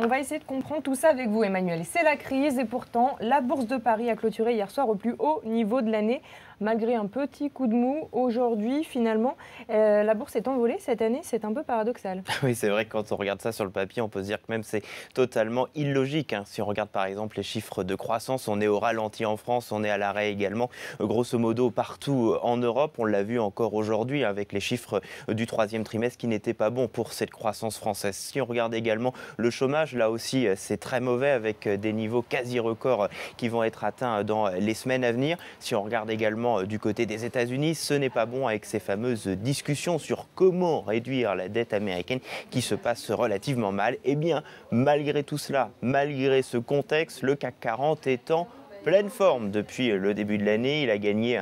On va essayer de comprendre tout ça avec vous, Emmanuel. C'est la crise et pourtant, la Bourse de Paris a clôturé hier soir au plus haut niveau de l'année. Malgré un petit coup de mou, aujourd'hui, finalement, la bourse est envolée cette année. C'est un peu paradoxal. Oui, c'est vrai que quand on regarde ça sur le papier, on peut se dire que même c'est totalement illogique, hein. Si on regarde par exemple les chiffres de croissance, on est au ralenti en France, on est à l'arrêt également, grosso modo partout en Europe. On l'a vu encore aujourd'hui avec les chiffres du troisième trimestre qui n'étaient pas bons pour cette croissance française. Si on regarde également le chômage, là aussi c'est très mauvais avec des niveaux quasi records qui vont être atteints dans les semaines à venir. Si on regarde également du côté des États-Unis, ce n'est pas bon avec ces fameuses discussions sur comment réduire la dette américaine qui se passe relativement mal. Eh bien, malgré tout cela, malgré ce contexte, le CAC 40 est en pleine forme depuis le début de l'année. Il a gagné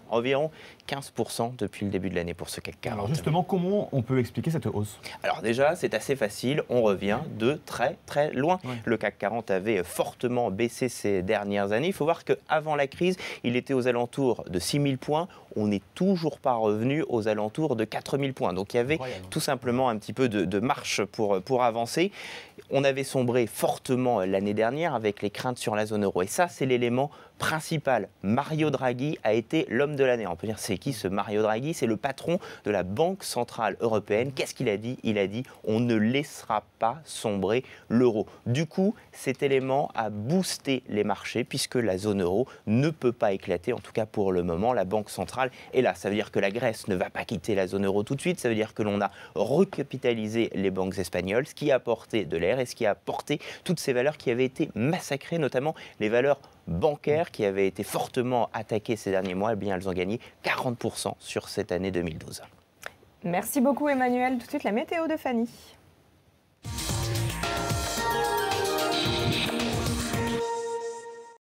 environ 15% depuis le début de l'année pour ce CAC 40. Alors justement, comment on peut expliquer cette hausse? Alors déjà, c'est assez facile, on revient de très très loin. Ouais. Le CAC 40 avait fortement baissé ces dernières années. Il faut voir qu'avant la crise, il était aux alentours de 6 000 points. On n'est toujours pas revenu aux alentours de 4 000 points. Donc il y avait tout simplement un petit peu de marche pour avancer. On avait sombré fortement l'année dernière avec les craintes sur la zone euro. Et ça, c'est l'élément principal. Mario Draghi a été l'homme de l'année. On peut dire, c'est qui ce Mario Draghi? C'est le patron de la Banque Centrale Européenne. Qu'est-ce qu'il a dit? Il a dit, on ne laissera pas sombrer l'euro. Du coup, cet élément a boosté les marchés puisque la zone euro ne peut pas éclater, en tout cas pour le moment. La Banque Centrale est là. Ça veut dire que la Grèce ne va pas quitter la zone euro tout de suite. Ça veut dire que l'on a recapitalisé les banques espagnoles, ce qui a apporté de l'air et ce qui a apporté toutes ces valeurs qui avaient été massacrées, notamment les valeurs bancaires qui avaient été fortement attaquées ces derniers mois. Eh bien, elles ont gagné 40% sur cette année 2012. Merci beaucoup, Emmanuel. Tout de suite, la météo de Fanny.